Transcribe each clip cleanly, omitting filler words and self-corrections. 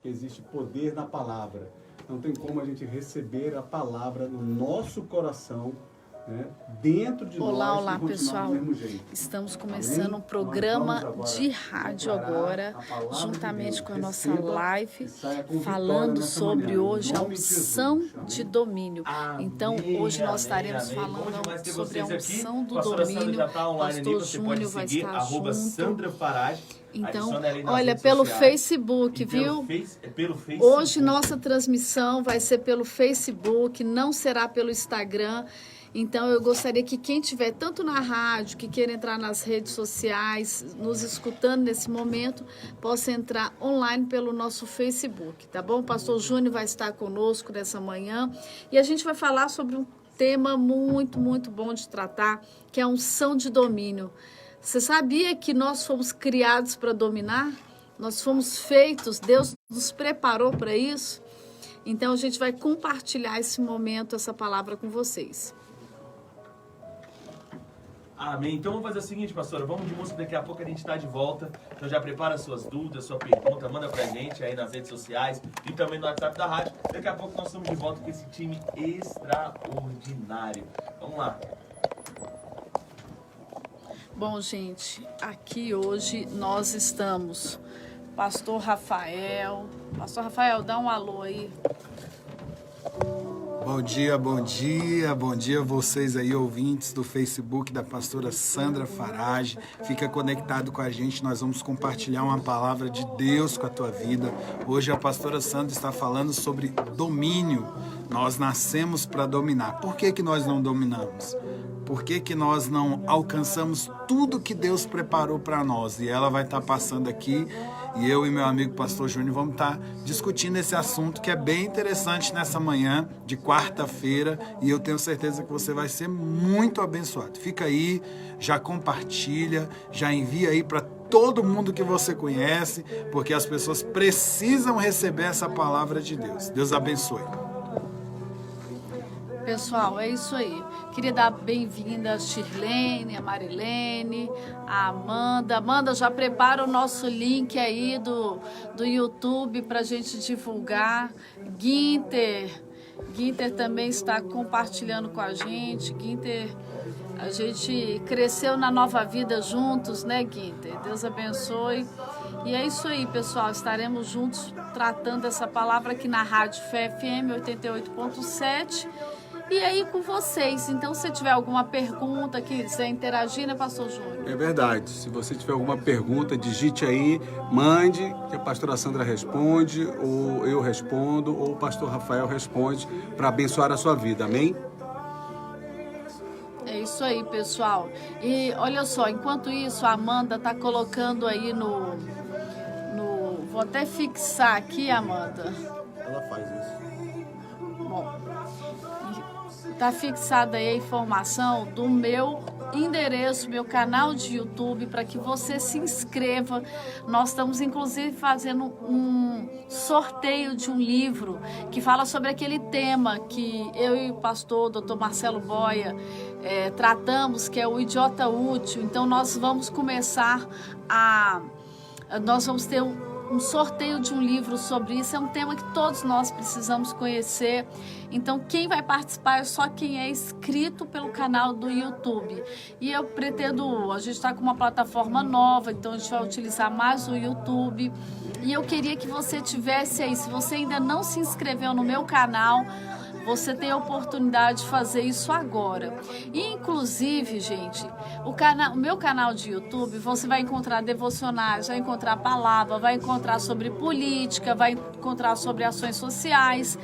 que existe poder na palavra. Não tem como a gente receber a palavra no nosso coração, né, dentro de nós. Olá, pessoal. Estamos começando um programa de rádio agora, juntamente com a nossa live, falando sobre hoje a unção de domínio. Então, hoje nós estaremos falando sobre a unção do domínio. Pastor Júnior vai estar junto. Então, olha, pelo Facebook, viu? Hoje nossa transmissão vai ser pelo Facebook, não será pelo Instagram. Então, eu gostaria que quem estiver tanto na rádio, que queira entrar nas redes sociais, nos escutando nesse momento, possa entrar online pelo nosso Facebook, tá bom? O pastor Júnior vai estar conosco nessa manhã e a gente vai falar sobre um tema muito, muito bom de tratar, que é a unção de domínio. Você sabia que nós fomos criados para dominar? Nós fomos feitos, Deus nos preparou para isso? Então, a gente vai compartilhar esse momento, essa palavra com vocês. Amém. Então vamos fazer o seguinte, pastora, vamos de música, daqui a pouco a gente está de volta. Então já prepara suas dúvidas, sua pergunta, manda pra gente aí nas redes sociais e também no WhatsApp da rádio. Daqui a pouco nós estamos de volta com esse time extraordinário. Vamos lá. Bom, gente, aqui hoje nós estamos, Pastor Rafael. Pastor Rafael, dá um alô aí. Bom dia, bom dia, bom dia vocês aí, ouvintes do Facebook da pastora Sandra Farage. Fica conectado com a gente, nós vamos compartilhar uma palavra de Deus com a tua vida. Hoje a pastora Sandra está falando sobre domínio. Nós nascemos para dominar. Por que nós não dominamos? Por que nós não alcançamos tudo que Deus preparou para nós? E ela vai estar passando aqui e eu e meu amigo pastor Júnior vamos estar discutindo esse assunto que é bem interessante nessa manhã de quarta-feira e eu tenho certeza que você vai ser muito abençoado. Fica aí, já compartilha, já envia aí para todo mundo que você conhece, porque as pessoas precisam receber essa palavra de Deus. Deus abençoe. Pessoal, é isso aí. Queria dar bem-vinda a Shirlene, a Marilene, a Amanda. Amanda, já prepara o nosso link aí do YouTube para a gente divulgar. Guinter também está compartilhando com a gente. Guinter, a gente cresceu na nova vida juntos, né, Guinter? Deus abençoe. E é isso aí, pessoal. Estaremos juntos tratando essa palavra aqui na Rádio Fé FM 88.7. E aí com vocês, então se tiver alguma pergunta que quiser interagir, né, pastor Júnior? É verdade, se você tiver alguma pergunta, digite aí, mande, que a pastora Sandra responde, ou eu respondo, ou o pastor Rafael responde, para abençoar a sua vida, amém? É isso aí, pessoal. E olha só, enquanto isso, a Amanda tá colocando aí no... Vou até fixar aqui, Amanda. Ela faz isso. Bom... Está fixada aí a informação do meu endereço, meu canal de YouTube, para que você se inscreva. Nós estamos, inclusive, fazendo um sorteio de um livro que fala sobre aquele tema que eu e o pastor Dr. Marcelo Boia tratamos, que é o idiota útil. Então, nós vamos começar nós vamos ter um sorteio de um livro sobre isso. É um tema que todos nós precisamos conhecer. Então, quem vai participar é só quem é inscrito pelo canal do YouTube. E eu pretendo, a gente está com uma plataforma nova, então a gente vai utilizar mais o YouTube. E eu queria que você tivesse aí, se você ainda não se inscreveu no meu canal, você tem a oportunidade de fazer isso agora. E, inclusive, gente, o meu canal de YouTube, você vai encontrar devocionais, vai encontrar palavra, vai encontrar sobre política, vai encontrar sobre ações sociais.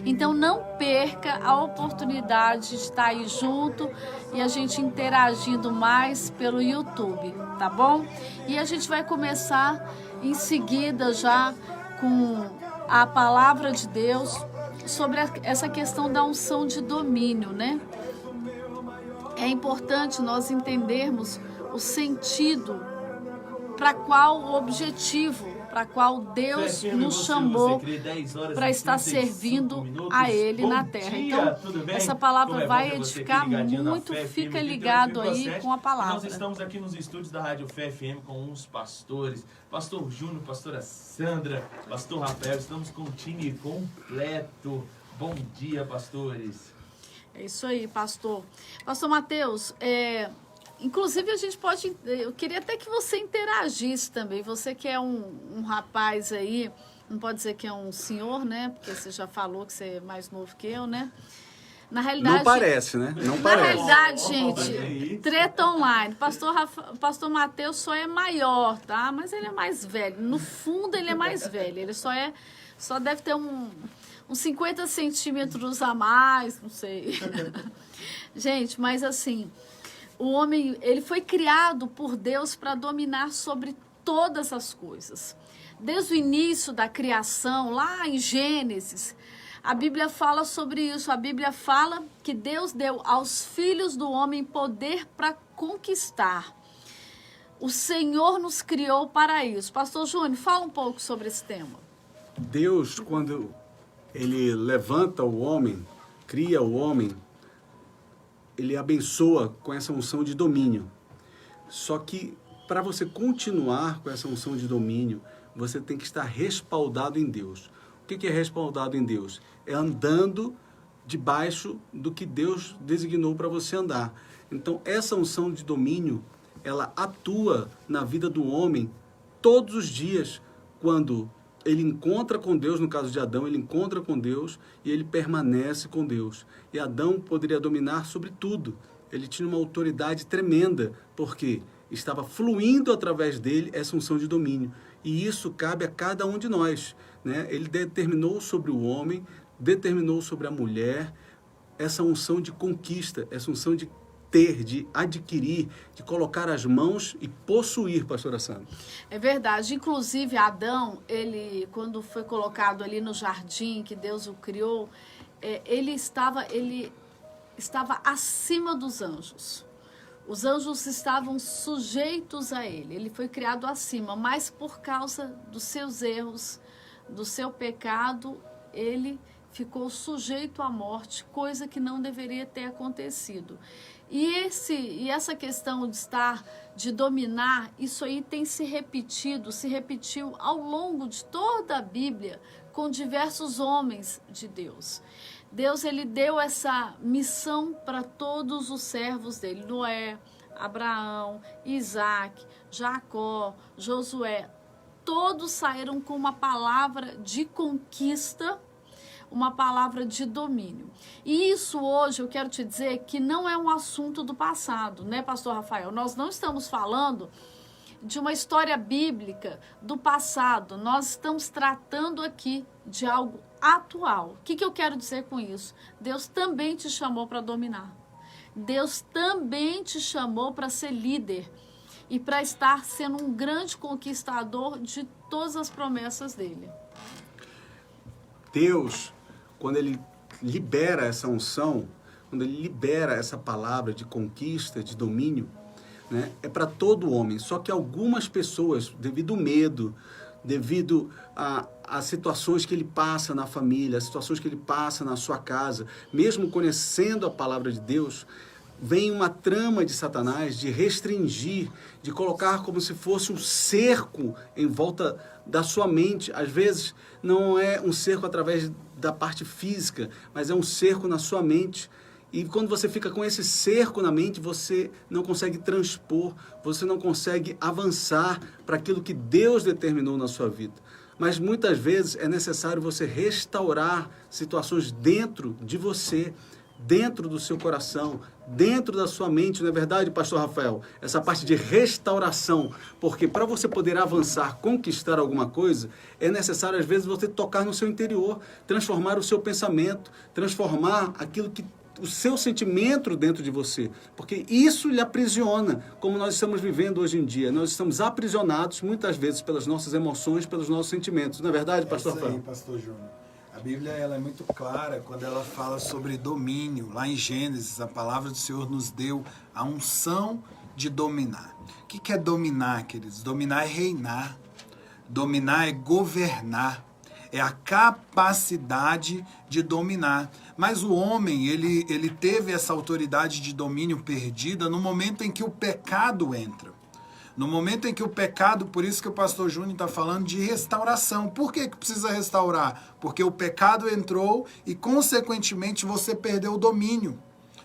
Então, não perca a oportunidade de estar aí junto e a gente interagindo mais pelo YouTube, tá bom? E a gente vai começar em seguida já com a palavra de Deus sobre essa questão da unção de domínio, né? É importante nós entendermos o sentido para qual o objetivo para a qual Deus nos chamou para estar servindo a Ele na terra. Então, essa palavra vai edificar muito, fica ligado aí com a palavra. Nós estamos aqui nos estúdios da Rádio Fé FM com uns pastores, pastor Júnior, pastora Sandra, pastor Rafael, estamos com o time completo. Bom dia, pastores. É isso aí, pastor. Pastor Mateus, inclusive a gente pode, eu queria até que você interagisse também, você que é um rapaz aí, não pode dizer que é um senhor, né, porque você já falou que você é mais novo que eu, né? Na realidade, não parece, né? Não na parece. realidade, gente, treta online. Pastor Mateus só é maior, tá? Mas ele é mais velho. No fundo, ele é mais velho. Ele só deve ter uns 50 centímetros a mais, não sei. Gente, mas assim, o homem, ele foi criado por Deus para dominar sobre todas as coisas. Desde o início da criação, lá em Gênesis, a Bíblia fala sobre isso. A Bíblia fala que Deus deu aos filhos do homem poder para conquistar. O Senhor nos criou para isso. Pastor Júnior, fala um pouco sobre esse tema. Deus, quando Ele levanta o homem, cria o homem, Ele abençoa com essa unção de domínio. Só que para você continuar com essa unção de domínio, você tem que estar respaldado em Deus. O que é respaldado em Deus? É andando debaixo do que Deus designou para você andar. Então, essa unção de domínio, ela atua na vida do homem todos os dias, quando ele encontra com Deus. No caso de Adão, ele encontra com Deus e ele permanece com Deus. E Adão poderia dominar sobre tudo. Ele tinha uma autoridade tremenda, porque estava fluindo através dele essa unção de domínio. E isso cabe a cada um de nós, né? Ele determinou sobre o homem, determinou sobre a mulher essa unção de conquista, essa unção de ter, de adquirir, de colocar as mãos e possuir, pastora Sandra. É verdade. Inclusive, Adão, ele, quando foi colocado ali no jardim, que Deus o criou, ele estava acima dos anjos. Os anjos estavam sujeitos a ele. Ele foi criado acima, mas por causa dos seus erros, do seu pecado, ele ficou sujeito à morte, coisa que não deveria ter acontecido. E essa questão de dominar, isso aí tem se repetiu ao longo de toda a Bíblia com diversos homens de Deus. Deus, ele deu essa missão para todos os servos dele, Noé, Abraão, Isaac, Jacó, Josué. Todos saíram com uma palavra de conquista, uma palavra de domínio. E isso hoje eu quero te dizer que não é um assunto do passado, né, pastor Rafael? Nós não estamos falando de uma história bíblica do passado. Nós estamos tratando aqui de algo atual. O que eu quero dizer com isso? Deus também te chamou para dominar. Deus também te chamou para ser líder e para estar sendo um grande conquistador de todas as promessas dele. Deus, quando Ele libera essa unção, quando Ele libera essa palavra de conquista, de domínio, né, é para todo homem. Só que algumas pessoas, devido ao medo, devido a situações que ele passa na família, as situações que ele passa na sua casa, mesmo conhecendo a palavra de Deus, vem uma trama de Satanás de restringir, de colocar como se fosse um cerco em volta da sua mente. Às vezes não é um cerco através da parte física, mas é um cerco na sua mente. E quando você fica com esse cerco na mente, você não consegue transpor, você não consegue avançar para aquilo que Deus determinou na sua vida. Mas muitas vezes é necessário você restaurar situações dentro de você, dentro do seu coração, dentro da sua mente, não é verdade, pastor Rafael? Essa parte de restauração, porque para você poder avançar, conquistar alguma coisa, é necessário às vezes você tocar no seu interior, transformar o seu pensamento, transformar aquilo que o seu sentimento dentro de você, porque isso lhe aprisiona, como nós estamos vivendo hoje em dia. Nós estamos aprisionados muitas vezes pelas nossas emoções, pelos nossos sentimentos. Não é verdade, pastor Rafael? É isso aí, pastor Júnior. A Bíblia ela é muito clara quando ela fala sobre domínio. Lá em Gênesis, a palavra do Senhor nos deu a unção de dominar. O que é dominar, queridos? Dominar é reinar. Dominar é governar. É a capacidade de dominar. Mas o homem, ele teve essa autoridade de domínio perdida no momento em que o pecado entra. No momento em que o pecado, por isso que o pastor Júnior está falando de restauração. Por que precisa restaurar? Porque o pecado entrou e, consequentemente, você perdeu o domínio.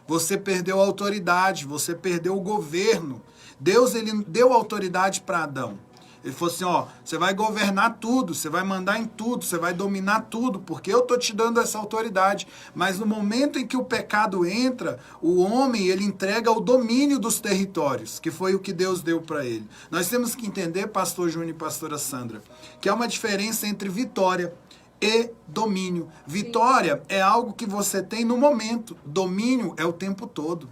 Você perdeu a autoridade, você perdeu o governo. Deus, ele deu autoridade para Adão. Ele falou assim, ó, você vai governar tudo, você vai mandar em tudo, você vai dominar tudo, porque eu tô te dando essa autoridade. Mas no momento em que o pecado entra, o homem, ele entrega o domínio dos territórios, que foi o que Deus deu para ele. Nós temos que entender, pastor Júnior e pastora Sandra, que há uma diferença entre vitória e domínio. Vitória é algo que você tem no momento, domínio é o tempo todo.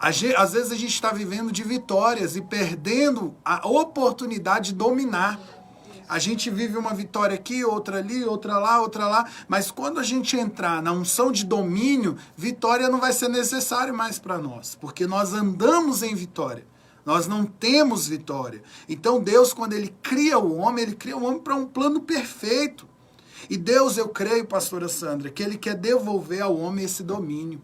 Às vezes a gente está vivendo de vitórias e perdendo a oportunidade de dominar. A gente vive uma vitória aqui, outra ali, outra lá, mas quando a gente entrar na unção de domínio, vitória não vai ser necessário mais para nós, porque nós andamos em vitória. Nós não temos vitória. Então Deus, quando ele cria o homem para um plano perfeito. E Deus, eu creio, pastora Sandra, que ele quer devolver ao homem esse domínio.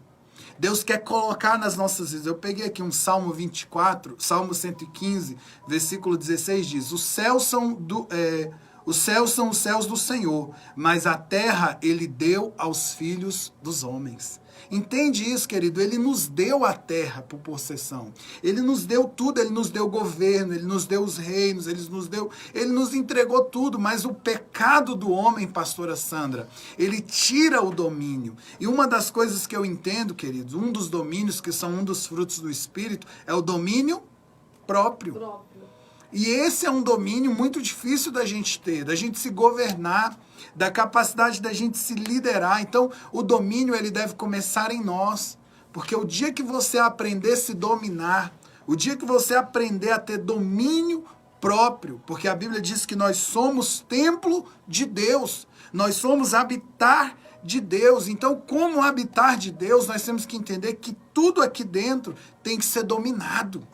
Deus quer colocar nas nossas vidas. Eu peguei aqui um Salmo 24, Salmo 115, versículo 16 diz, os céus são os céus do Senhor, mas a terra ele deu aos filhos dos homens. Entende isso, querido? Ele nos deu a terra por possessão. Ele nos deu tudo, ele nos deu o governo, ele nos deu os reinos, ele nos entregou tudo, mas o pecado do homem, pastora Sandra, ele tira o domínio. E uma das coisas que eu entendo, queridos, um dos domínios que são um dos frutos do Espírito é o domínio próprio. E esse é um domínio muito difícil da gente ter, da gente se governar, da capacidade da gente se liderar. Então, o domínio ele deve começar em nós, porque o dia que você aprender a se dominar, o dia que você aprender a ter domínio próprio, porque a Bíblia diz que nós somos templo de Deus, nós somos habitar de Deus. Então, como habitar de Deus, nós temos que entender que tudo aqui dentro tem que ser dominado.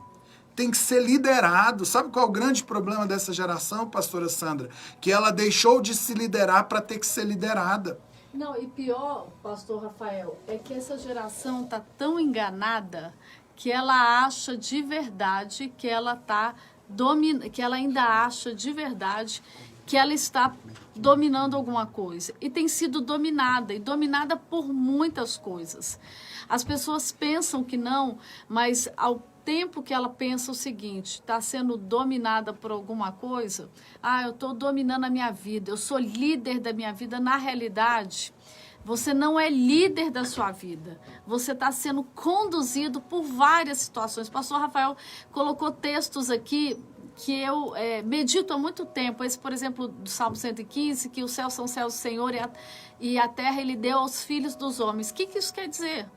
Tem que ser liderado. Sabe qual é o grande problema dessa geração, pastora Sandra? Que ela deixou de se liderar para ter que ser liderada. Não, e pior, pastor Rafael, é que essa geração está tão enganada que ela acha de verdade que ela que ela ainda acha de verdade que ela está dominando alguma coisa. E tem sido dominada, e dominada por muitas coisas. As pessoas pensam que não, mas ao tempo que ela pensa o seguinte, está sendo dominada por alguma coisa, eu estou dominando a minha vida, eu sou líder da minha vida. Na realidade, você não é líder da sua vida, você está sendo conduzido por várias situações. O pastor Rafael colocou textos aqui que eu medito há muito tempo. Esse, por exemplo, do Salmo 115, que os céus são céus do Senhor e a terra ele deu aos filhos dos homens. O que isso quer dizer?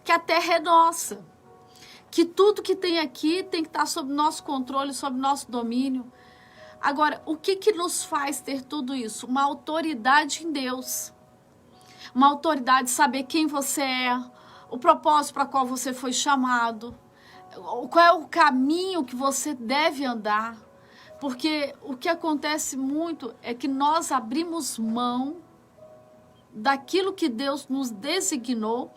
Que a terra é nossa. Que tudo que tem aqui tem que estar sob nosso controle, sob nosso domínio. Agora, o que nos faz ter tudo isso? Uma autoridade em Deus. Uma autoridade de saber quem você é, o propósito para qual você foi chamado, qual é o caminho que você deve andar. Porque o que acontece muito é que nós abrimos mão daquilo que Deus nos designou,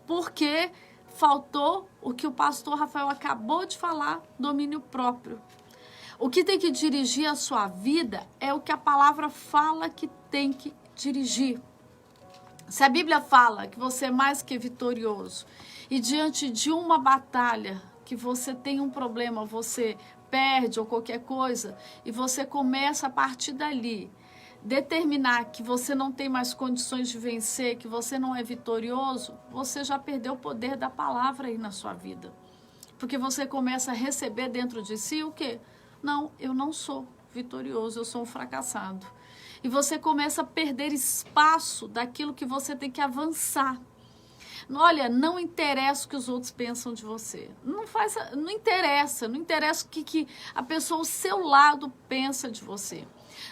porque faltou o que o pastor Rafael acabou de falar, domínio próprio. O que tem que dirigir a sua vida é o que a palavra fala que tem que dirigir. Se a Bíblia fala que você é mais que vitorioso e diante de uma batalha que você tem um problema, você perde ou qualquer coisa, e você começa a partir dali determinar que você não tem mais condições de vencer, que você não é vitorioso, você já perdeu o poder da palavra aí na sua vida. Porque você começa a receber dentro de si o quê? Não, eu não sou vitorioso, eu sou um fracassado. E você começa a perder espaço daquilo que você tem que avançar. Olha, não interessa o que os outros pensam de você. Não interessa o que a pessoa ao seu lado pensa de você.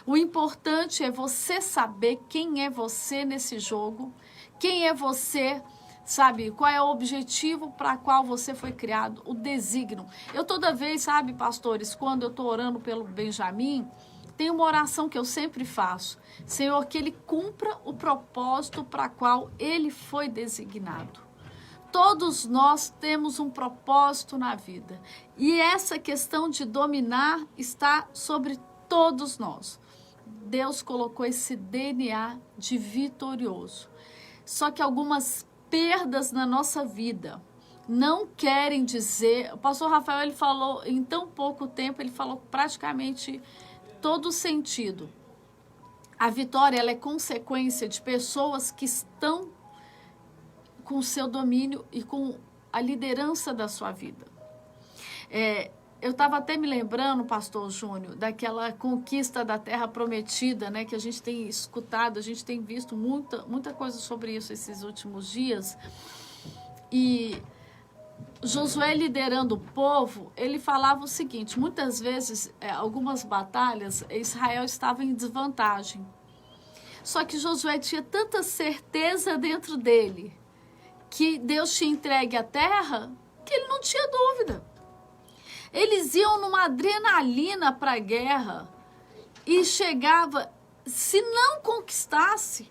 O importante é você saber quem é você nesse jogo, quem é você, sabe, qual é o objetivo para qual você foi criado, o desígnio. Eu toda vez, sabe, pastores, quando eu estou orando pelo Benjamin, tem uma oração que eu sempre faço. Senhor, que Ele cumpra o propósito para qual Ele foi designado. Todos nós temos um propósito na vida. E essa questão de dominar está sobre todos nós. Deus colocou esse DNA de vitorioso. Só que algumas perdas na nossa vida não querem dizer... O pastor Rafael, ele falou, em tão pouco tempo, ele falou praticamente todo o sentido. A vitória, ela é consequência de pessoas que estão com o seu domínio e com a liderança da sua vida. Eu estava até me lembrando, pastor Júnior, daquela conquista da Terra Prometida, né, que a gente tem escutado, a gente tem visto muita coisa sobre isso esses últimos dias. E Josué, liderando o povo, ele falava o seguinte: muitas vezes, algumas batalhas, Israel estava em desvantagem. Só que Josué tinha tanta certeza dentro dele que Deus tinha entregue a terra, que ele não tinha dúvida. Eles iam numa adrenalina para a guerra e chegava, se não conquistasse,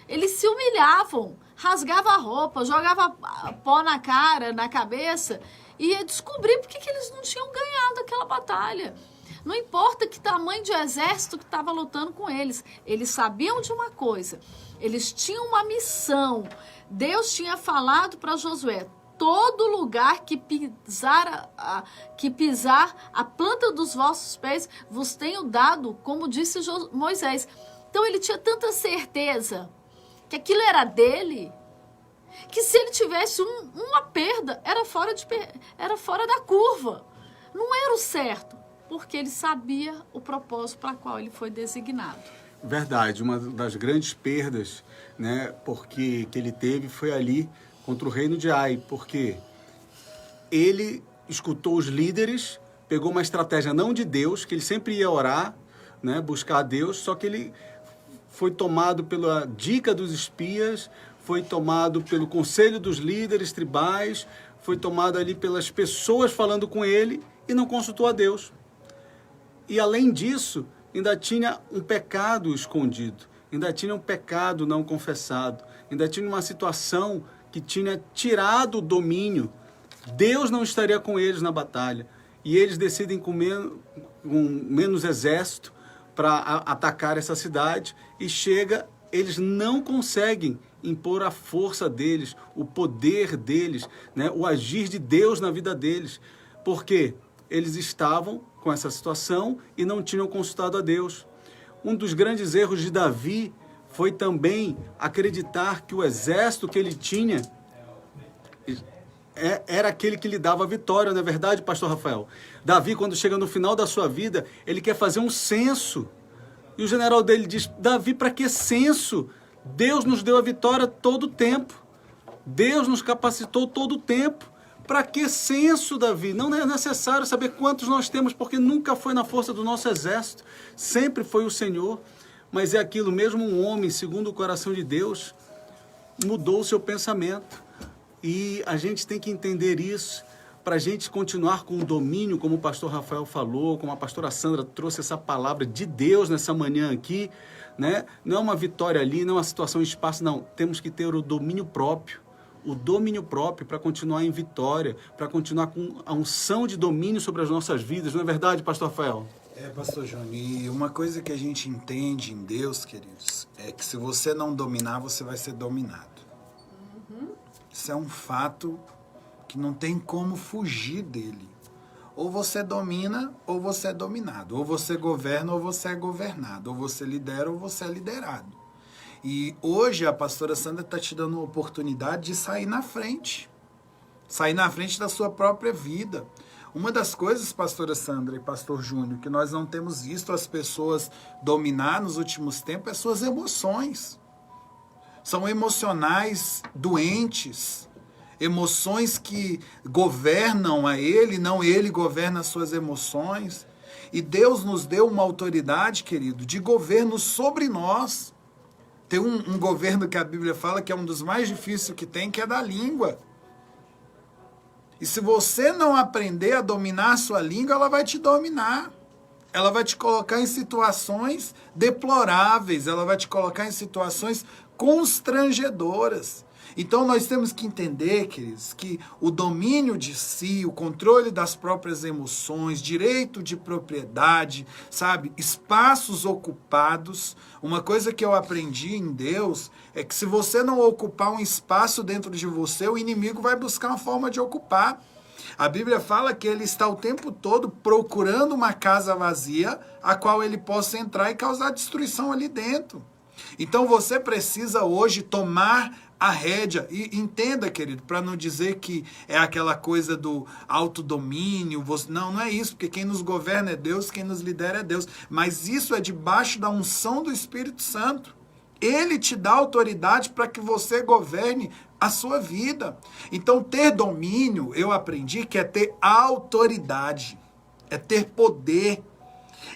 eles se humilhavam, rasgavam a roupa, jogavam pó na cara, na cabeça, e ia descobrir por que eles não tinham ganhado aquela batalha. Não importa que tamanho de exército que estava lutando com eles sabiam de uma coisa, eles tinham uma missão. Deus tinha falado para Josué: todo lugar que pisar a planta dos vossos pés vos tenho dado, como disse Moisés. Então ele tinha tanta certeza que aquilo era dele, que se ele tivesse uma perda, era fora da curva. Não era o certo, porque ele sabia o propósito para qual ele foi designado. Verdade, uma das grandes perdas, né, que ele teve foi ali contra o reino de Ai, porque ele escutou os líderes, pegou uma estratégia não de Deus, que ele sempre ia orar, né, buscar a Deus, só que ele foi tomado pela dica dos espias, foi tomado pelo conselho dos líderes tribais, foi tomado ali pelas pessoas falando com ele e não consultou a Deus. E além disso, ainda tinha um pecado escondido, ainda tinha um pecado não confessado, ainda tinha uma situação que tinha tirado o domínio. Deus não estaria com eles na batalha. E eles decidem com menos exército para atacar essa cidade. E eles não conseguem impor a força deles, o poder deles, né, o agir de Deus na vida deles. Porque eles estavam com essa situação e não tinham consultado a Deus. Um dos grandes erros de Davi foi também acreditar que o exército que ele tinha era aquele que lhe dava a vitória, não é verdade, pastor Rafael? Davi, quando chega no final da sua vida, ele quer fazer um censo. E o general dele diz: Davi, para que censo? Deus nos deu a vitória todo o tempo. Deus nos capacitou todo o tempo. Para que censo, Davi? Não é necessário saber quantos nós temos, porque nunca foi na força do nosso exército. Sempre foi o Senhor. Mas é aquilo, mesmo um homem, segundo o coração de Deus, mudou o seu pensamento. E a gente tem que entender isso para a gente continuar com o domínio, como o pastor Rafael falou, como a pastora Sandra trouxe essa palavra de Deus nessa manhã aqui, né? Não é uma vitória ali, não é uma situação em espaço, não. Temos que ter o domínio próprio para continuar em vitória, para continuar com a unção de domínio sobre as nossas vidas. Não é verdade, pastor Rafael? Pastor João, e uma coisa que a gente entende em Deus, queridos, é que se você não dominar, você vai ser dominado. Isso é um fato que não tem como fugir dele. Ou você domina, ou você é dominado. Ou você governa, ou você é governado. Ou você lidera, ou você é liderado. E hoje a pastora Sandra está te dando a oportunidade de sair na frente. Sair na frente da sua própria vida. Uma das coisas, pastora Sandra e pastor Júnior, que nós não temos visto as pessoas dominar nos últimos tempos é suas emoções. São emocionais doentes, emoções que governam a ele, não ele governa as suas emoções. E Deus nos deu uma autoridade, querido, de governo sobre nós. Tem um governo que a Bíblia fala que é um dos mais difíceis que tem, que é da língua. E se você não aprender a dominar a sua língua, ela vai te dominar. ela vai te colocar em situações deploráveis, ela vai te colocar em situações constrangedoras. Então nós temos que entender, queridos, que o domínio de si, o controle das próprias emoções, direito de propriedade, sabe, espaços ocupados. Uma coisa que eu aprendi em Deus é que se você não ocupar um espaço dentro de você, o inimigo vai buscar uma forma de ocupar. A Bíblia fala que ele está o tempo todo procurando uma casa vazia, a qual ele possa entrar e causar destruição ali dentro. Então você precisa hoje tomar a rédea. E entenda, querido, para não dizer que é aquela coisa do autodomínio. Não é isso, porque quem nos governa é Deus, quem nos lidera é Deus. Mas isso é debaixo da unção do Espírito Santo. Ele te dá autoridade para que você governe a sua vida. Então, ter domínio, eu aprendi que é ter autoridade, é ter poder,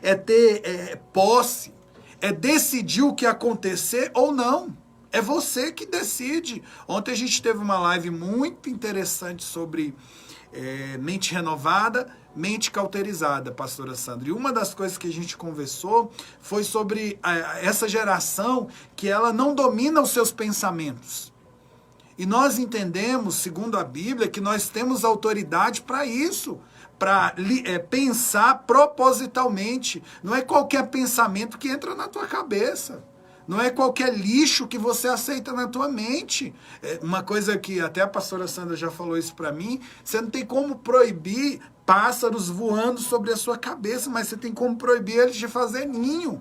é ter posse, é decidir o que acontecer ou não. É você que decide. Ontem a gente teve uma live muito interessante sobre mente renovada, mente cauterizada, pastora Sandra. E uma das coisas que a gente conversou foi sobre essa geração que ela não domina os seus pensamentos. E nós entendemos, segundo a Bíblia, que nós temos autoridade para isso, para pensar propositalmente. Não é qualquer pensamento que entra na tua cabeça. Não é qualquer lixo que você aceita na tua mente. Uma coisa que até a pastora Sandra já falou isso para mim, você não tem como proibir pássaros voando sobre a sua cabeça, mas você tem como proibir eles de fazer ninho.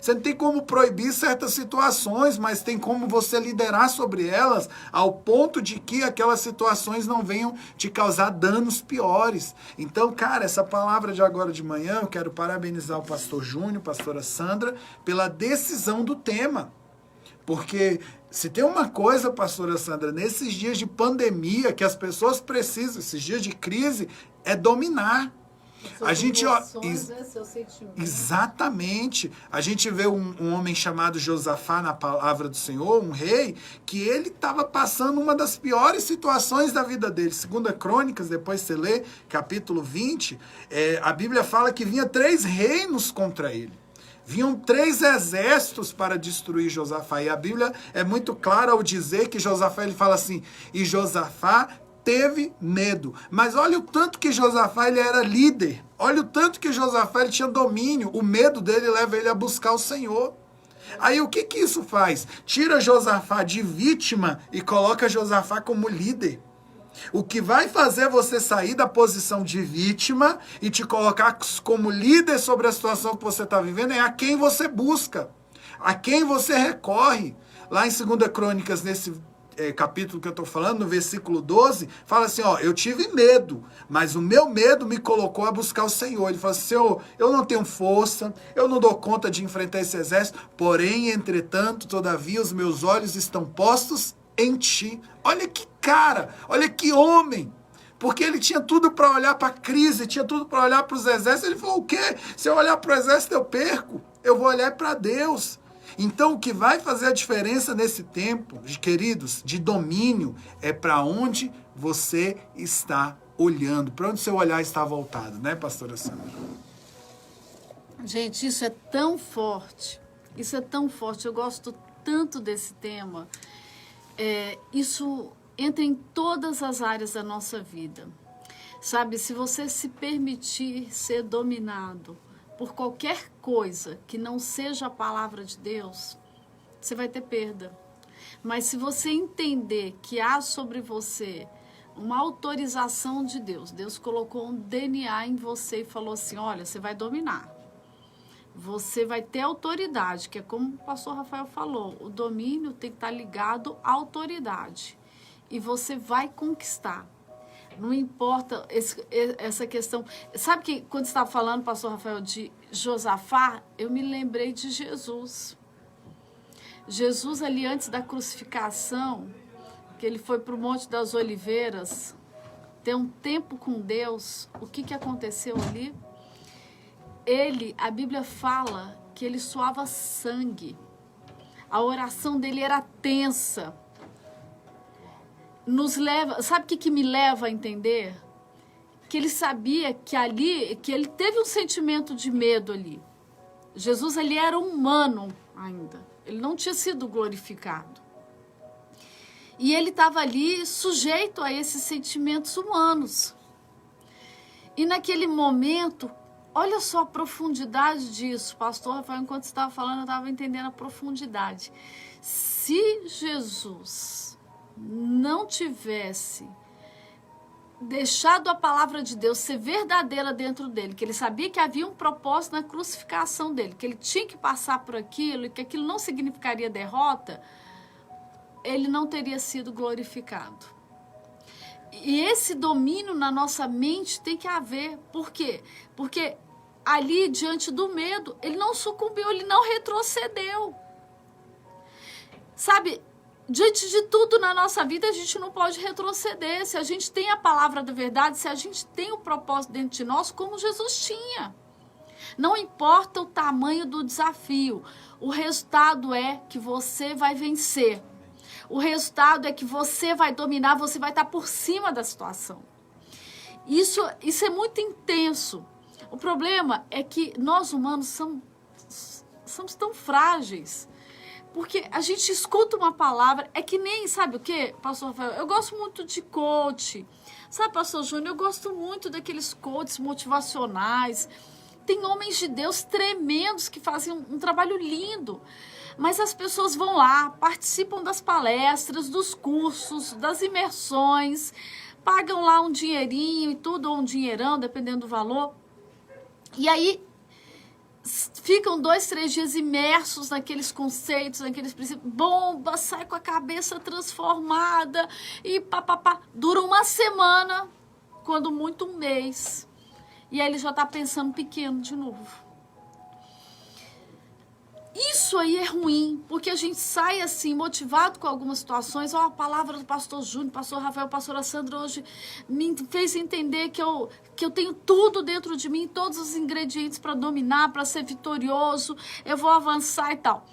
Você não tem como proibir certas situações, mas tem como você liderar sobre elas ao ponto de que aquelas situações não venham te causar danos piores. Então, cara, essa palavra de agora de manhã, eu quero parabenizar o pastor Júnior, pastora Sandra, pela decisão do tema. Porque se tem uma coisa, pastora Sandra, nesses dias de pandemia que as pessoas precisam, esses dias de crise, é dominar. A gente, exatamente. A gente vê um homem chamado Josafá na palavra do Senhor, um rei, que ele estava passando uma das piores situações da vida dele. 2 Crônicas, depois você lê, capítulo 20, a Bíblia fala que vinha 3 reinos contra ele. Vinham 3 exércitos para destruir Josafá. E a Bíblia é muito clara ao dizer que Josafá, ele fala assim, e Josafá teve medo. Mas olha o tanto que Josafá ele era líder. Olha o tanto que Josafá ele tinha domínio. O medo dele leva ele a buscar o Senhor. Aí o que isso faz? Tira Josafá de vítima e coloca Josafá como líder. O que vai fazer você sair da posição de vítima e te colocar como líder sobre a situação que você está vivendo é a quem você busca, a quem você recorre. Lá em 2 Crônicas, nesse capítulo que eu estou falando, no versículo 12, fala assim, eu tive medo, mas o meu medo me colocou a buscar o Senhor. Ele fala assim, Senhor, eu não tenho força, eu não dou conta de enfrentar esse exército, porém, entretanto, todavia, os meus olhos estão postos em ti. Olha que cara, olha que homem, porque ele tinha tudo para olhar para a crise, tinha tudo para olhar para os exércitos. Ele falou, o quê? Se eu olhar para o exército eu perco, eu vou olhar para Deus. Então, o que vai fazer a diferença nesse tempo, queridos, de domínio, é para onde você está olhando, para onde seu olhar está voltado, né, pastora Sandra? Gente, isso é tão forte, eu gosto tanto desse tema. Isso entra em todas as áreas da nossa vida. Sabe, se você se permitir ser dominado por qualquer coisa que não seja a palavra de Deus, você vai ter perda. Mas se você entender que há sobre você uma autorização de Deus, Deus colocou um DNA em você e falou assim, olha, você vai dominar. Você vai ter autoridade, que é como o pastor Rafael falou, o domínio tem que estar ligado à autoridade. E você vai conquistar. Não importa essa questão. Sabe que quando você estava falando, pastor Rafael, de Josafá, eu me lembrei de Jesus. Jesus ali antes da crucificação, que ele foi para o Monte das Oliveiras, ter um tempo com Deus, o que aconteceu ali? A Bíblia fala que ele suava sangue. A oração dele era tensa. Sabe o que me leva a entender? que ele sabia que ali, que ele teve um sentimento de medo ali. Jesus ali era humano ainda, ele não tinha sido glorificado. E ele estava ali sujeito a esses sentimentos humanos. E naquele momento, olha só a profundidade disso, pastor Rafael, enquanto você estava falando, eu estava entendendo a profundidade. Se Jesus não tivesse deixado a palavra de Deus ser verdadeira dentro dele, que ele sabia que havia um propósito na crucificação dele, que ele tinha que passar por aquilo e que aquilo não significaria derrota, ele não teria sido glorificado. E esse domínio na nossa mente tem que haver. Por quê? Porque ali, diante do medo, ele não sucumbiu, ele não retrocedeu. Sabe, diante de tudo na nossa vida, a gente não pode retroceder. Se a gente tem a palavra da verdade, se a gente tem o propósito dentro de nós, como Jesus tinha. Não importa o tamanho do desafio, o resultado é que você vai vencer. O resultado é que você vai dominar, você vai estar por cima da situação. Isso é muito intenso. O problema é que nós humanos somos tão frágeis. Porque a gente escuta uma palavra, é que nem, sabe o quê, pastor Rafael? Eu gosto muito de coach. Sabe, pastor Júnior, eu gosto muito daqueles coaches motivacionais. Tem homens de Deus tremendos que fazem um trabalho lindo. Mas as pessoas vão lá, participam das palestras, dos cursos, das imersões, pagam lá um dinheirinho e tudo, ou um dinheirão, dependendo do valor. E aí ficam 2, 3 dias imersos naqueles conceitos, naqueles princípios. Bomba, sai com a cabeça transformada e papapá. Dura uma semana, quando muito um mês. E aí ele já está pensando pequeno de novo. Isso aí é ruim, porque a gente sai assim, motivado com algumas situações. A palavra do pastor Júnior, pastor Rafael, pastora Sandra hoje me fez entender que eu tenho tudo dentro de mim, todos os ingredientes para dominar, para ser vitorioso, eu vou avançar e tal.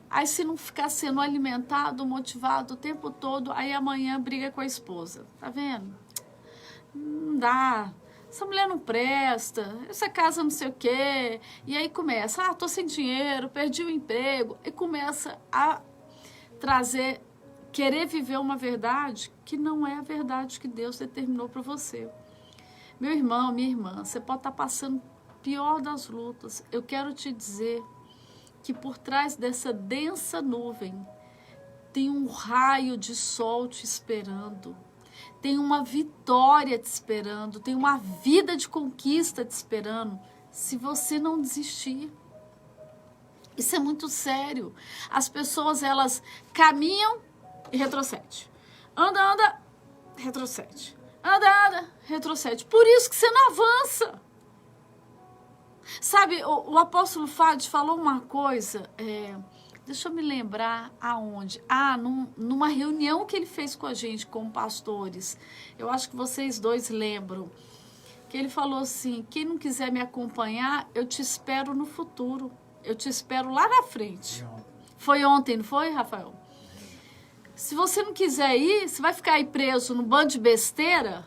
Aí se não ficar sendo alimentado, motivado o tempo todo, aí amanhã briga com a esposa. Tá vendo? Não dá. Essa mulher não presta, essa casa não sei o quê. E aí começa, tô sem dinheiro, perdi o emprego. E começa a trazer, querer viver uma verdade que não é a verdade que Deus determinou para você. Meu irmão, minha irmã, você pode estar passando pior das lutas. Eu quero te dizer que por trás dessa densa nuvem tem um raio de sol te esperando. Tem uma vitória te esperando, tem uma vida de conquista te esperando, se você não desistir. Isso é muito sério. As pessoas, elas caminham e retrocedem. Anda, retrocede. Anda, retrocede. Por isso que você não avança. Sabe, o apóstolo Fábio falou uma coisa... Deixa eu me lembrar aonde. Numa reunião que ele fez com a gente, com pastores. Eu acho que vocês dois lembram. Que ele falou assim, quem não quiser me acompanhar, eu te espero no futuro. Eu te espero lá na frente. Foi ontem, não foi, Rafael? Se você não quiser ir, você vai ficar aí preso no bando de besteira.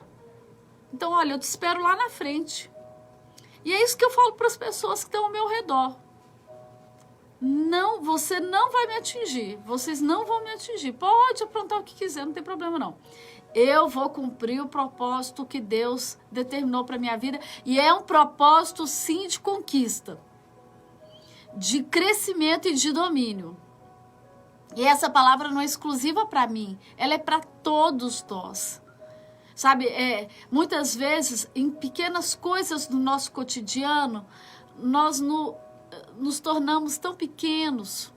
Então, olha, eu te espero lá na frente. E é isso que eu falo para as pessoas que estão ao meu redor. Não, você não vai me atingir. Vocês não vão me atingir. Pode aprontar o que quiser, não tem problema não. Eu vou cumprir o propósito que Deus determinou para minha vida. E é um propósito, sim, de conquista. De crescimento e de domínio. E essa palavra não é exclusiva para mim. Ela é para todos nós. Sabe, muitas vezes, em pequenas coisas do nosso cotidiano, nós nos tornamos tão pequenos,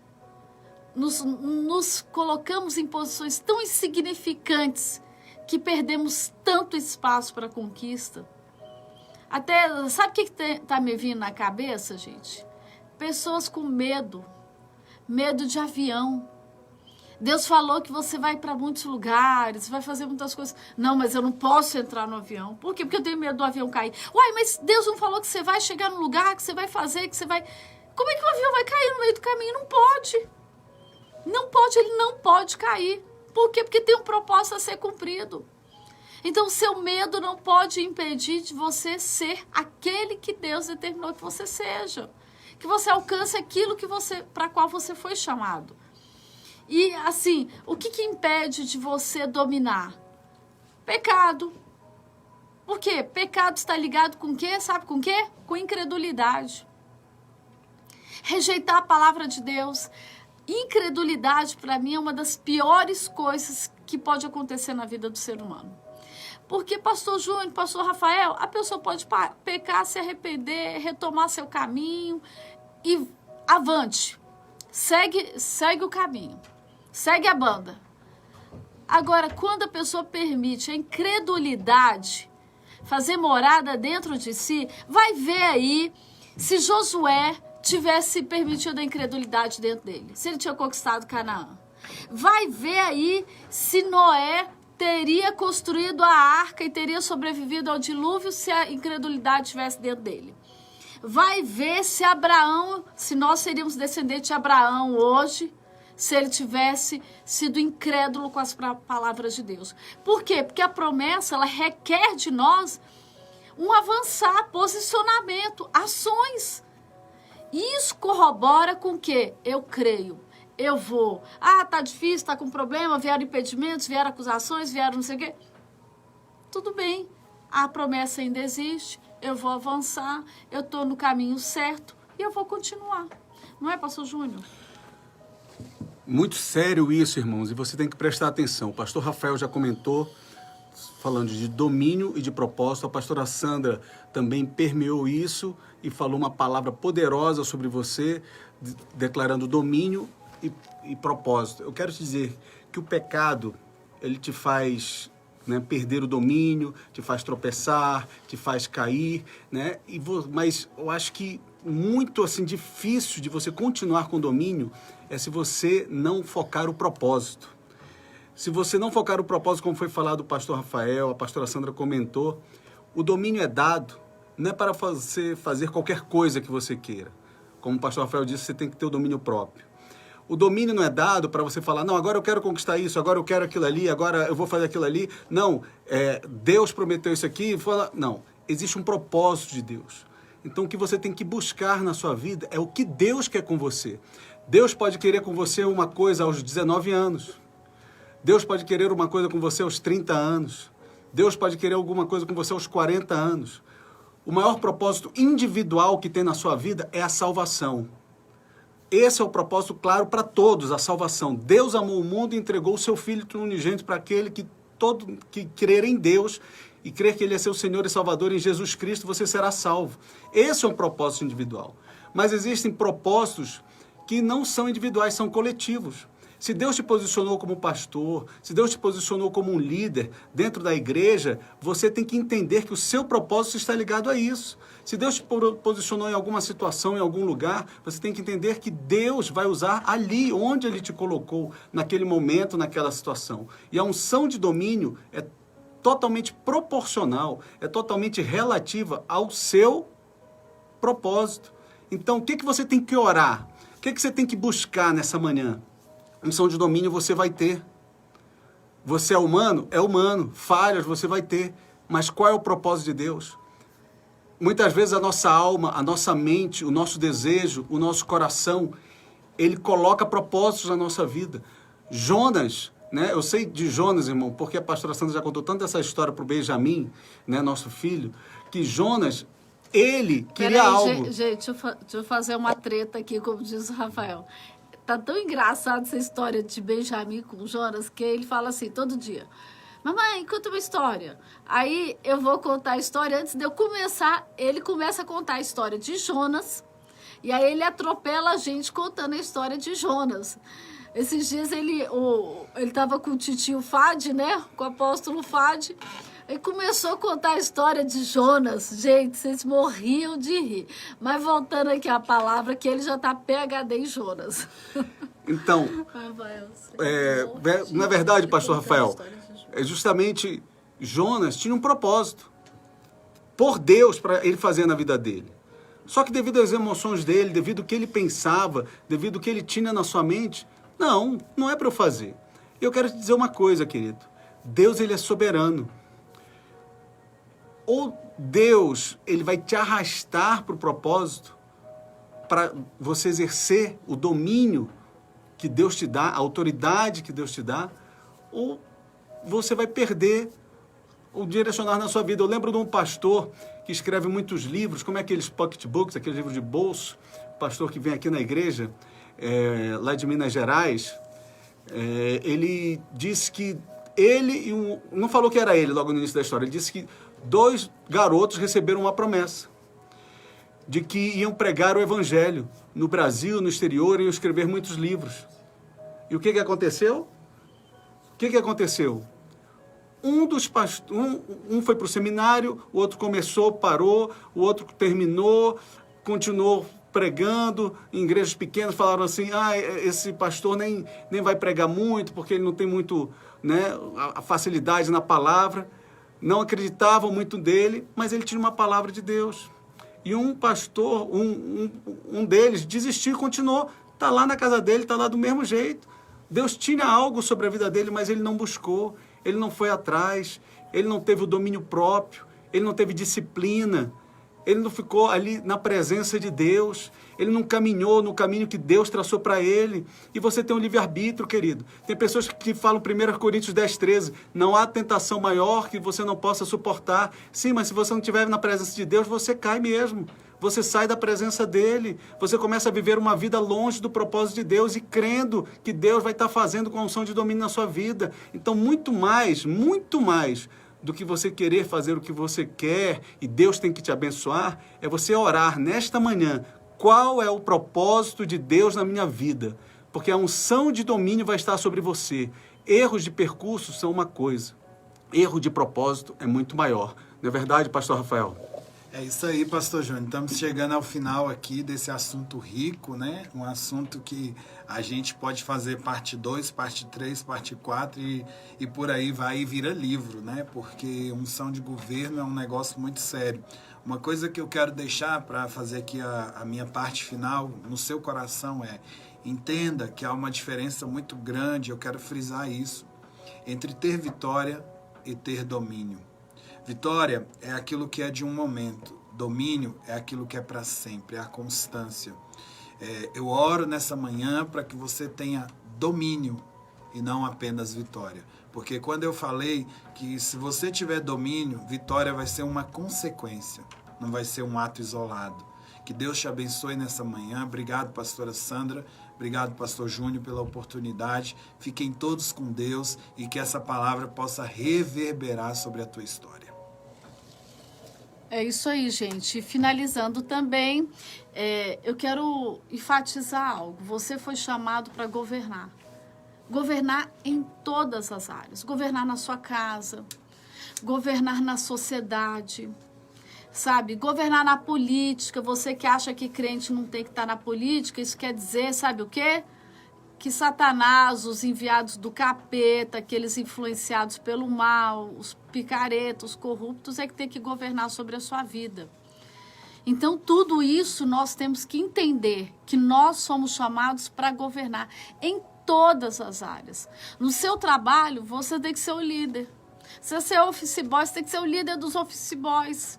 nos colocamos em posições tão insignificantes que perdemos tanto espaço para a conquista. Até, sabe o que está me vindo na cabeça, gente? Pessoas com medo de avião. Deus falou que você vai para muitos lugares, vai fazer muitas coisas. Não, mas eu não posso entrar no avião. Por quê? Porque eu tenho medo do avião cair. Uai, mas Deus não falou que você vai chegar no lugar, que você vai fazer, que você vai... Como é que o avião vai cair no meio do caminho? Não pode. Não pode, ele não pode cair. Por quê? Porque tem um propósito a ser cumprido. Então, o seu medo não pode impedir de você ser aquele que Deus determinou que você seja. Que você alcance aquilo para qual você foi chamado. E, assim, o que impede de você dominar? Pecado. Por quê? Pecado está ligado com o quê? Sabe com o quê? Com incredulidade. Rejeitar a palavra de Deus. Incredulidade, para mim, é uma das piores coisas que pode acontecer na vida do ser humano. Porque, pastor Júnior, pastor Rafael, a pessoa pode pecar, se arrepender, retomar seu caminho e avante. Segue o caminho. Segue a banda. Agora, quando a pessoa permite a incredulidade fazer morada dentro de si, vai ver aí se Josué tivesse permitido a incredulidade dentro dele, se ele tinha conquistado Canaã. Vai ver aí se Noé teria construído a arca e teria sobrevivido ao dilúvio se a incredulidade estivesse dentro dele. Vai ver se Abraão, se nós seríamos descendentes de Abraão hoje, se ele tivesse sido incrédulo com as palavras de Deus. Por quê? Porque a promessa, ela requer de nós um avançar, posicionamento, ações. Isso corrobora com o quê? Eu creio, eu vou. Ah, tá difícil, tá com problema, vieram impedimentos, vieram acusações, vieram não sei o quê. Tudo bem, a promessa ainda existe, eu vou avançar, eu tô no caminho certo e eu vou continuar. Não é, pastor Júnior? Muito sério isso, irmãos, e você tem que prestar atenção. O pastor Rafael já comentou, falando de domínio e de propósito. A pastora Sandra também permeou isso e falou uma palavra poderosa sobre você, declarando domínio e propósito. Eu quero te dizer que o pecado, ele te faz, né, perder o domínio, te faz tropeçar, te faz cair, né? Mas eu acho que muito assim, difícil de você continuar com o domínio é se você não focar o propósito. Se você não focar o propósito, como foi falado do pastor Rafael, a pastora Sandra comentou, o domínio é dado, não é para você fazer qualquer coisa que você queira. Como o pastor Rafael disse, você tem que ter o domínio próprio. O domínio não é dado para você falar, não, agora eu quero conquistar isso, agora eu quero aquilo ali, agora eu vou fazer aquilo ali. Não, Deus prometeu isso aqui. Não, existe um propósito de Deus. Então, o que você tem que buscar na sua vida é o que Deus quer com você. Deus pode querer com você uma coisa aos 19 anos. Deus pode querer uma coisa com você aos 30 anos. Deus pode querer alguma coisa com você aos 40 anos. O maior propósito individual que tem na sua vida é a salvação. Esse é o propósito claro para todos, a salvação. Deus amou o mundo e entregou o seu Filho unigênito para aquele que crer em Deus e crer que Ele é seu Senhor e Salvador em Jesus Cristo, você será salvo. Esse é um propósito individual. Mas existem propósitos que não são individuais, são coletivos. Se Deus te posicionou como pastor, se Deus te posicionou como um líder dentro da igreja, você tem que entender que o seu propósito está ligado a isso. Se Deus te posicionou em alguma situação, em algum lugar, você tem que entender que Deus vai usar ali, onde Ele te colocou, naquele momento, naquela situação. E a unção de domínio é totalmente proporcional, é totalmente relativa ao seu propósito. Então, o que você tem que orar? O que você tem que buscar nessa manhã? Unção de domínio você vai ter. Você é humano? É humano. Falhas você vai ter. Mas qual é o propósito de Deus? Muitas vezes a nossa alma, a nossa mente, o nosso desejo, o nosso coração, ele coloca propósitos na nossa vida. Jonas, né? Eu sei de Jonas, irmão, porque a pastora Sandra já contou tanto essa história para o Benjamim, né, nosso filho, que Jonas, ele queria algo. Gente, deixa eu fazer uma treta aqui, como diz o Rafael. Tá tão engraçado essa história de Benjamim com Jonas, que ele fala assim todo dia: mamãe, conta uma história. Aí eu vou contar a história, antes de eu começar, ele começa a contar a história de Jonas, e aí ele atropela a gente contando a história de Jonas. Esses dias ele estava com o titio Fad, né, com o apóstolo Fad, e começou a contar a história de Jonas. Gente, vocês morriam de rir. Mas voltando aqui à palavra, que ele já está PhD em Jonas. Então, na verdade, pastor Rafael, justamente Jonas tinha um propósito por Deus para ele fazer na vida dele. Só que devido às emoções dele, devido ao que ele pensava, devido ao que ele tinha na sua mente, não é para eu fazer. Eu quero te dizer uma coisa, querido. Deus, ele é soberano. Ou Deus, ele vai te arrastar para o propósito, para você exercer o domínio que Deus te dá, a autoridade que Deus te dá, ou você vai perder o direcionar na sua vida. Eu lembro de um pastor que escreve muitos livros, como é aqueles pocketbooks, aqueles livros de bolso, pastor que vem aqui na igreja, lá de Minas Gerais, ele disse que ele, não falou que era ele logo no início da história, ele disse que 2 garotos receberam uma promessa de que iam pregar o evangelho no Brasil, no exterior, iam escrever muitos livros. E o que aconteceu? O que aconteceu? Um foi para o seminário, o outro começou, parou, o outro terminou, continuou pregando em igrejas pequenas, falaram assim, esse pastor nem vai pregar muito, porque ele não tem muito, né, a facilidade na palavra. Não acreditavam muito dele, mas ele tinha uma palavra de Deus. E um pastor, um deles, desistiu e continuou. Está lá na casa dele, está lá do mesmo jeito. Deus tinha algo sobre a vida dele, mas ele não buscou, ele não foi atrás, ele não teve o domínio próprio, ele não teve disciplina, ele não ficou ali na presença de Deus, ele não caminhou no caminho que Deus traçou para ele. E você tem um livre-arbítrio, querido. Tem pessoas que falam 1 Coríntios 10:13, não há tentação maior que você não possa suportar. Sim, mas se você não estiver na presença de Deus, você cai mesmo. Você sai da presença dele, você começa a viver uma vida longe do propósito de Deus e crendo que Deus vai estar fazendo com a unção de domínio na sua vida. Então, muito mais do que você querer fazer o que você quer e Deus tem que te abençoar, é você orar nesta manhã, qual é o propósito de Deus na minha vida? Porque a unção de domínio vai estar sobre você. Erros de percurso são uma coisa, erro de propósito é muito maior. Não é verdade, pastor Rafael? É isso aí, pastor Júnior. Estamos chegando ao final aqui desse assunto rico, né? Um assunto que a gente pode fazer parte 2, parte 3, parte 4 e por aí vai e vira livro, né? Porque unção de governo é um negócio muito sério. Uma coisa que eu quero deixar para fazer aqui a minha parte final no seu coração entenda que há uma diferença muito grande, eu quero frisar isso, entre ter vitória e ter domínio. Vitória é aquilo que é de um momento. Domínio é aquilo que é para sempre, é a constância. Eu oro nessa manhã para que você tenha domínio e não apenas vitória. Porque quando eu falei que se você tiver domínio, vitória vai ser uma consequência, não vai ser um ato isolado. Que Deus te abençoe nessa manhã. Obrigado, pastora Sandra. Obrigado, pastor Júnior, pela oportunidade. Fiquem todos com Deus e que essa palavra possa reverberar sobre a tua história. É isso aí, gente. Finalizando também, eu quero enfatizar algo. Você foi chamado para governar. Governar em todas as áreas. Governar na sua casa, governar na sociedade, sabe? Governar na política. Você que acha que crente não tem que estar na política, isso quer dizer, sabe o quê? Que Satanás, os enviados do capeta, aqueles influenciados pelo mal, os picaretos, os corruptos, é que tem que governar sobre a sua vida. Então, tudo isso nós temos que entender, que nós somos chamados para governar em todas as áreas. No seu trabalho, você tem que ser o líder. Se você é office boy, você tem que ser o líder dos office boys.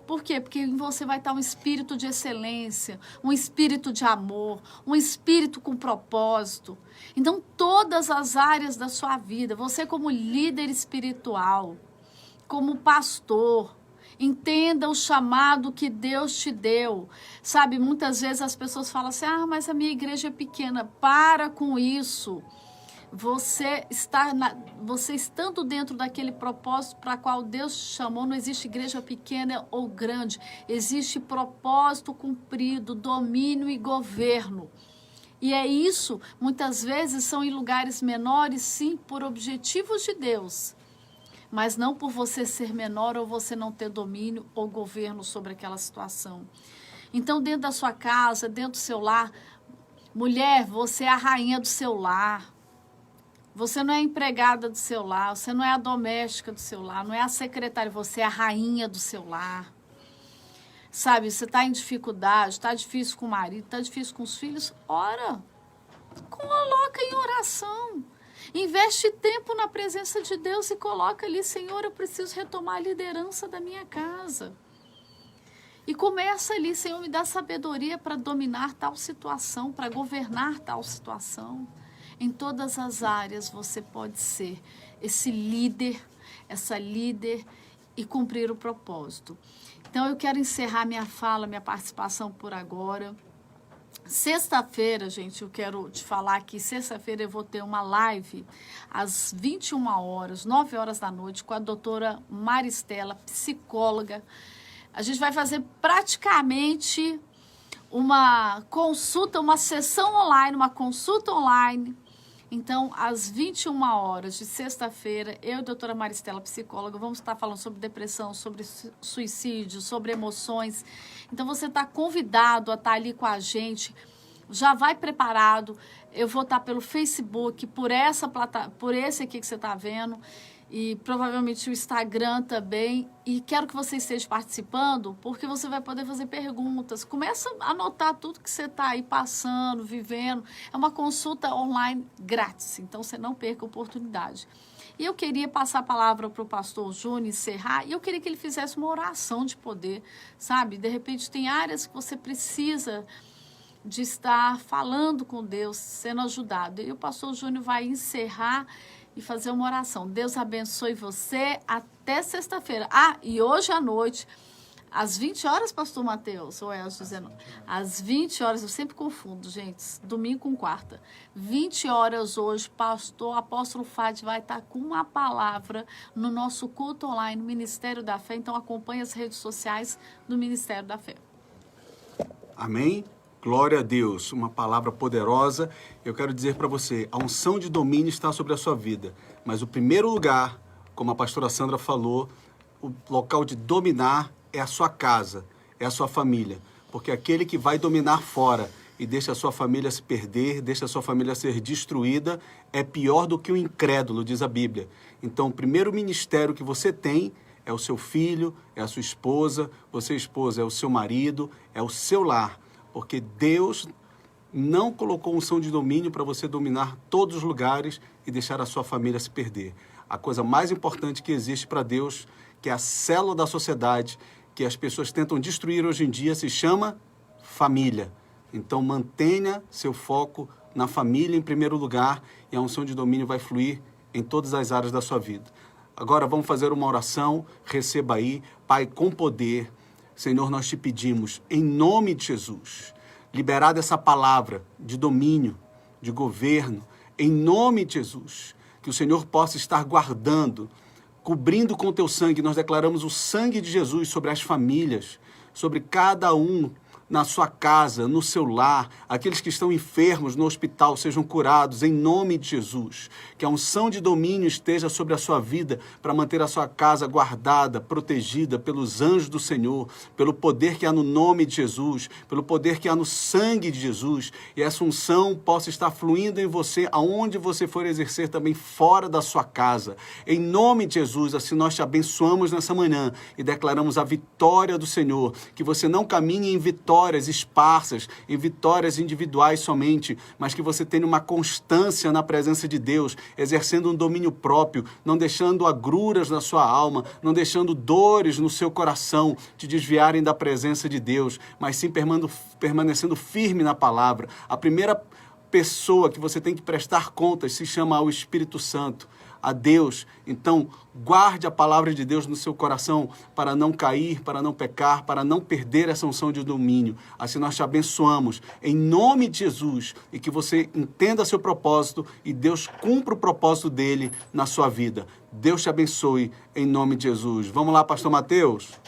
Por quê? Porque em você vai estar um espírito de excelência, um espírito de amor, um espírito com propósito. Então, todas as áreas da sua vida, você como líder espiritual, como pastor, entenda o chamado que Deus te deu. Sabe, muitas vezes as pessoas falam assim, mas a minha igreja é pequena. Para com isso. Você estando dentro daquele propósito para qual Deus te chamou, não existe igreja pequena ou grande, existe propósito cumprido, domínio e governo. E é isso, muitas vezes são em lugares menores, sim, por objetivos de Deus, mas não por você ser menor ou você não ter domínio ou governo sobre aquela situação. Então, dentro da sua casa, dentro do seu lar, mulher, você é a rainha do seu lar. Você não é a empregada do seu lar, você não é a doméstica do seu lar, não é a secretária, você é a rainha do seu lar. Sabe, você está em dificuldade, está difícil com o marido, está difícil com os filhos, ora, coloca em oração. Investe tempo na presença de Deus e coloca ali, Senhor, eu preciso retomar a liderança da minha casa. E começa ali, Senhor, me dá sabedoria para dominar tal situação, para governar tal situação. Em todas as áreas você pode ser esse líder, essa líder e cumprir o propósito. Então eu quero encerrar minha fala, minha participação por agora. Sexta-feira, gente, eu quero te falar que sexta-feira eu vou ter uma live às 21 horas, 9 horas da noite, com a doutora Maristela, psicóloga. A gente vai fazer praticamente uma consulta, uma sessão online, uma consulta online. Então, às 21 horas de sexta-feira, eu e a doutora Maristela, psicóloga, vamos estar falando sobre depressão, sobre suicídio, sobre emoções. Então, você está convidado a estar ali com a gente. Já vai preparado. Eu vou estar pelo Facebook, por esse aqui que você está vendo. E provavelmente o Instagram também. E quero que você esteja participando, porque você vai poder fazer perguntas. Começa a anotar tudo que você está aí passando, vivendo. É uma consulta online grátis, então você não perca a oportunidade. E eu queria passar a palavra para o pastor Júnior encerrar, e eu queria que ele fizesse uma oração de poder, sabe? De repente tem áreas que você precisa de estar falando com Deus, sendo ajudado. E o pastor Júnior vai encerrar e fazer uma oração. Deus abençoe você até sexta-feira. Ah, e hoje à noite, às 20 horas, pastor Mateus, ou é às 19? Às 20 horas, eu sempre confundo, gente, domingo com quarta. 20 horas hoje, pastor apóstolo Fad vai estar com uma palavra no nosso culto online, Ministério da Fé. Então, acompanhe as redes sociais do Ministério da Fé. Amém? Glória a Deus, uma palavra poderosa. Eu quero dizer para você, a unção de domínio está sobre a sua vida, mas o primeiro lugar, como a pastora Sandra falou, o local de dominar é a sua casa, é a sua família, porque aquele que vai dominar fora e deixa a sua família se perder, deixa a sua família ser destruída, é pior do que o incrédulo, diz a Bíblia. Então, o primeiro ministério que você tem é o seu filho, é a sua esposa, você esposa é o seu marido, é o seu lar. Porque Deus não colocou unção de domínio para você dominar todos os lugares e deixar a sua família se perder. A coisa mais importante que existe para Deus, que é a célula da sociedade, que as pessoas tentam destruir hoje em dia, se chama família. Então mantenha seu foco na família em primeiro lugar e a unção de domínio vai fluir em todas as áreas da sua vida. Agora vamos fazer uma oração, receba aí, Pai, com poder. Senhor, nós te pedimos, em nome de Jesus, liberada essa palavra de domínio, de governo, em nome de Jesus, que o Senhor possa estar guardando, cobrindo com teu sangue. Nós declaramos o sangue de Jesus sobre as famílias, sobre cada um na sua casa, no seu lar, aqueles que estão enfermos no hospital sejam curados em nome de Jesus. Que a unção de domínio esteja sobre a sua vida para manter a sua casa guardada, protegida pelos anjos do Senhor, pelo poder que há no nome de Jesus, pelo poder que há no sangue de Jesus. E essa unção possa estar fluindo em você, aonde você for exercer também fora da sua casa. Em nome de Jesus, assim nós te abençoamos nessa manhã e declaramos a vitória do Senhor, que você não caminhe em vitórias esparsas, em vitórias individuais somente, mas que você tenha uma constância na presença de Deus, exercendo um domínio próprio, não deixando agruras na sua alma, não deixando dores no seu coração te desviarem da presença de Deus, mas sim permanecendo firme na palavra. A primeira pessoa que você tem que prestar contas se chama o Espírito Santo, a Deus. Então, guarde a palavra de Deus no seu coração para não cair, para não pecar, para não perder essa unção de domínio. Assim nós te abençoamos em nome de Jesus e que você entenda seu propósito e Deus cumpra o propósito dele na sua vida. Deus te abençoe em nome de Jesus. Vamos lá, pastor Mateus.